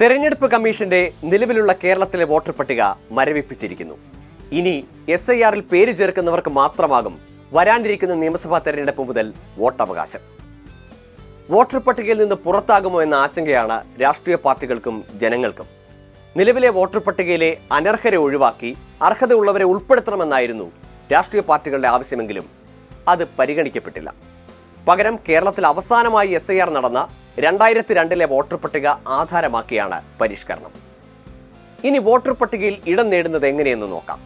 തെരഞ്ഞെടുപ്പ് കമ്മീഷന്റെ നിലവിലുള്ള കേരളത്തിലെ വോട്ടർ പട്ടിക മരവിപ്പിച്ചിരിക്കുന്നു. ഇനി SIRൽ പേര് ചേർക്കുന്നവർക്ക് മാത്രമാകും വരാനിരിക്കുന്ന നിയമസഭാ തെരഞ്ഞെടുപ്പ് മുതൽ വോട്ടവകാശം. വോട്ടർ പട്ടികയിൽ നിന്ന് പുറത്താകുമോ എന്ന ആശങ്കയാണ് രാഷ്ട്രീയ പാർട്ടികൾക്കും ജനങ്ങൾക്കും. നിലവിലെ വോട്ടർ പട്ടികയിലെ അനർഹരെ ഒഴിവാക്കി അർഹതയുള്ളവരെ ഉൾപ്പെടുത്തണമെന്നായിരുന്നു രാഷ്ട്രീയ പാർട്ടികളുടെ ആവശ്യമെങ്കിലും അത് പരിഗണിക്കപ്പെട്ടില്ല. പകരം കേരളത്തിൽ അവസാനമായി SIR നടന്ന 2002 വോട്ടർ പട്ടിക ആധാരമാക്കിയാണ് പരിഷ്കരണം. ഇനി വോട്ടർ പട്ടികയിൽ ഇടം നേടുന്നത് എങ്ങനെയെന്ന് നോക്കാം.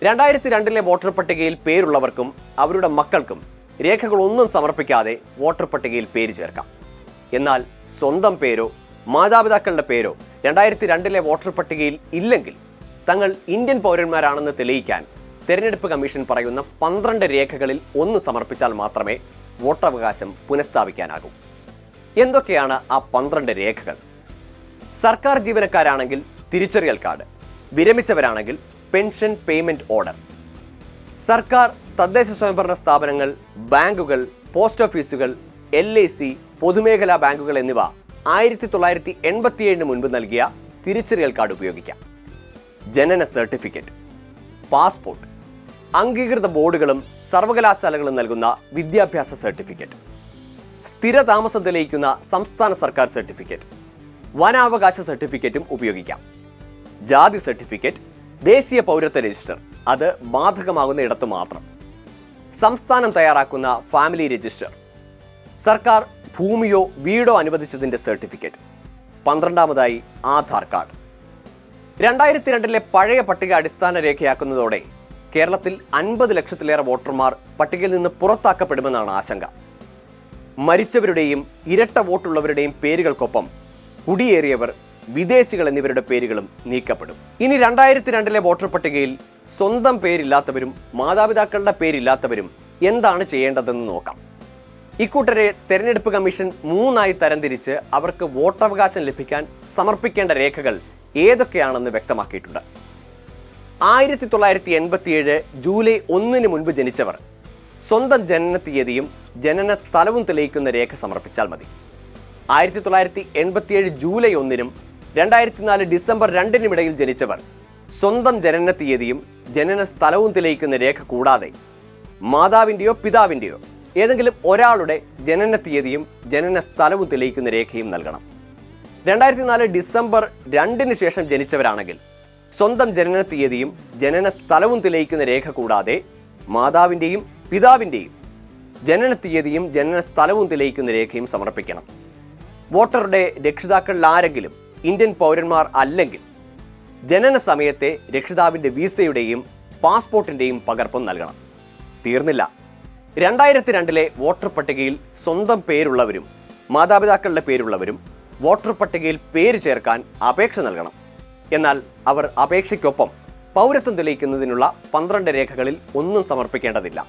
2002 വോട്ടർ പട്ടികയിൽ പേരുള്ളവർക്കും അവരുടെ മക്കൾക്കും രേഖകളൊന്നും സമർപ്പിക്കാതെ വോട്ടർ പട്ടികയിൽ പേര് ചേർക്കാം. എന്നാൽ സ്വന്തം പേരോ മാതാപിതാക്കളുടെ പേരോ 2002 വോട്ടർ പട്ടികയിൽ ഇല്ലെങ്കിൽ തങ്ങൾ ഇന്ത്യൻ പൗരന്മാരാണെന്ന് തെളിയിക്കാൻ തെരഞ്ഞെടുപ്പ് കമ്മീഷൻ പറയുന്ന 12 രേഖകളിൽ ഒന്ന് സമർപ്പിച്ചാൽ മാത്രമേ വോട്ടവകാശം പുനഃസ്ഥാപിക്കാനാകൂ. എന്തൊക്കെയാണ് ആ 12 രേഖകൾ? സർക്കാർ ജീവനക്കാരാണെങ്കിൽ തിരിച്ചറിയൽ കാർഡ്, വിരമിച്ചവരാണെങ്കിൽ പെൻഷൻ പേയ്മെന്റ് ഓർഡർ. സർക്കാർ, തദ്ദേശ സ്വയംഭരണ സ്ഥാപനങ്ങൾ, ബാങ്കുകൾ, പോസ്റ്റ് ഓഫീസുകൾ, LIC, പൊതുമേഖലാ ബാങ്കുകൾ എന്നിവ 1987 മുൻപ് നൽകിയ തിരിച്ചറിയൽ കാർഡ് ഉപയോഗിക്കാം. ജനന സർട്ടിഫിക്കറ്റ്, പാസ്പോർട്ട്, അംഗീകൃത ബോർഡുകളും സർവകലാശാലകളും നൽകുന്ന വിദ്യാഭ്യാസ സർട്ടിഫിക്കറ്റ്, സ്ഥിര താമസം തെളിയിക്കുന്ന സംസ്ഥാന സർക്കാർ സർട്ടിഫിക്കറ്റ്, വനാവകാശ സർട്ടിഫിക്കറ്റും ഉപയോഗിക്കാം. ജാതി സർട്ടിഫിക്കറ്റ്, ദേശീയ പൗരത്വ രജിസ്റ്റർ, അത് ബാധകമാകുന്ന ഇടത്ത് മാത്രം. സംസ്ഥാനം തയ്യാറാക്കുന്ന ഫാമിലി രജിസ്റ്റർ, സർക്കാർ ഭൂമിയോ വീടോ അനുവദിച്ചതിന്റെ സർട്ടിഫിക്കറ്റ്. 12ാമതായി ആധാർ കാർഡ്. 2002 പഴയ പട്ടിക അടിസ്ഥാന രേഖയാക്കുന്നതോടെ കേരളത്തിൽ 50 ലക്ഷത്തിലേറെ വോട്ടർമാർ പട്ടികയിൽ നിന്ന് പുറത്താക്കപ്പെടുമെന്നാണ് ആശങ്ക. മരിച്ചവരുടെയും ഇരട്ട വോട്ടുള്ളവരുടെയും പേരുകൾക്കൊപ്പം കുടിയേറിയവർ, വിദേശികൾ എന്നിവരുടെ പേരുകളും നീക്കപ്പെടും. ഇനി 2002 വോട്ടർ പട്ടികയിൽ സ്വന്തം പേരില്ലാത്തവരും മാതാപിതാക്കളുടെ പേരില്ലാത്തവരും എന്താണ് ചെയ്യേണ്ടതെന്ന് നോക്കാം. ഇക്കൂട്ടരെ തെരഞ്ഞെടുപ്പ് കമ്മീഷൻ 3ആയി തരംതിരിച്ച് അവർക്ക് വോട്ടവകാശം ലഭിക്കാൻ സമർപ്പിക്കേണ്ട രേഖകൾ ഏതൊക്കെയാണെന്ന് വ്യക്തമാക്കിയിട്ടുണ്ട്. 1987 ജൂലൈ 1 മുൻപ് ജനിച്ചവർ സ്വന്തം ജനന തീയതിയും ജനന സ്ഥലവും തെളിയിക്കുന്ന രേഖ സമർപ്പിച്ചാൽ മതി. 1987 ജൂലൈ 1 2004 ഡിസംബർ 2 ഇടയിൽ ജനിച്ചവർ സ്വന്തം ജനന തീയതിയും ജനന സ്ഥലവും തെളിയിക്കുന്ന രേഖ കൂടാതെ മാതാവിൻ്റെയോ പിതാവിൻ്റെയോ ഏതെങ്കിലും ഒരാളുടെ ജനന തീയതിയും ജനന സ്ഥലവും തെളിയിക്കുന്ന രേഖയും നൽകണം. 2004 ഡിസംബർ 2 ശേഷം ജനിച്ചവരാണെങ്കിൽ സ്വന്തം ജനന തീയതിയും ജനന സ്ഥലവും തെളിയിക്കുന്ന രേഖ കൂടാതെ മാതാവിൻ്റെയും പിതാവിൻ്റെയും ജനന തീയതിയും ജനന സ്ഥലവും തെളിയിക്കുന്ന രേഖയും സമർപ്പിക്കണം. വോട്ടറുടെ രക്ഷിതാക്കളിൽ ആരെങ്കിലും ഇന്ത്യൻ പൗരന്മാർ അല്ലെങ്കിൽ ജനന സമയത്തെ രക്ഷിതാവിൻ്റെ വീസയുടെയും പാസ്പോർട്ടിൻ്റെയും പകർപ്പും നൽകണം. തീർന്നില്ല. 2002 വോട്ടർ പട്ടികയിൽ സ്വന്തം പേരുള്ളവരും മാതാപിതാക്കളുടെ പേരുള്ളവരും വോട്ടർ പട്ടികയിൽ പേര് ചേർക്കാൻ അപേക്ഷ നൽകണം. എന്നാൽ അവർ അപേക്ഷയ്ക്കൊപ്പം പൗരത്വം തെളിയിക്കുന്നതിനുള്ള 12 രേഖകളിൽ ഒന്നും സമർപ്പിക്കേണ്ടതില്ല.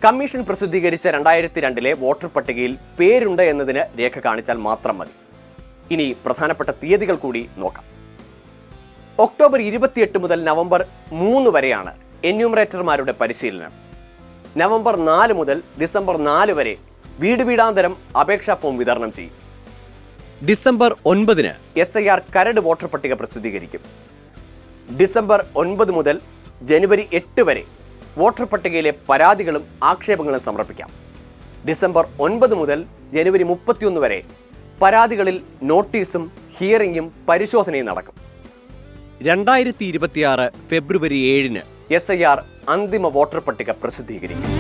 കമ്മീഷൻ പ്രസിദ്ധീകരിച്ച 2002 വോട്ടർ പട്ടികയിൽ പേരുണ്ട് എന്നതിന് രേഖ കാണിച്ചാൽ മാത്രം മതി. ഇനി പ്രധാനപ്പെട്ട തീയതികൾ കൂടി നോക്കാം. ഒക്ടോബർ 28 മുതൽ നവംബർ 3 വരെയാണ് എന്യൂമറേറ്റർമാരുടെ പരിശീലനം. നവംബർ 4 മുതൽ ഡിസംബർ 4 വരെ വീട് വീടാന്തരം അപേക്ഷാ ഫോം വിതരണം ചെയ്യും. ഡിസംബർ 9 SIR കരട് വോട്ടർ പട്ടിക പ്രസിദ്ധീകരിക്കും. ഡിസംബർ 9 മുതൽ ജനുവരി 8 വരെ വോട്ടർ പട്ടികയിലെ പരാതികളും ആക്ഷേപങ്ങളും സമർപ്പിക്കാം. ഡിസംബർ 9 മുതൽ ജനുവരി 31 വരെ പരാതികളിൽ നോട്ടീസും ഹിയറിംഗും പരിശോധനയും നടക്കും. 2026 ഫെബ്രുവരി 7 SIR അന്തിമ വോട്ടർ പട്ടിക പ്രസിദ്ധീകരിക്കും.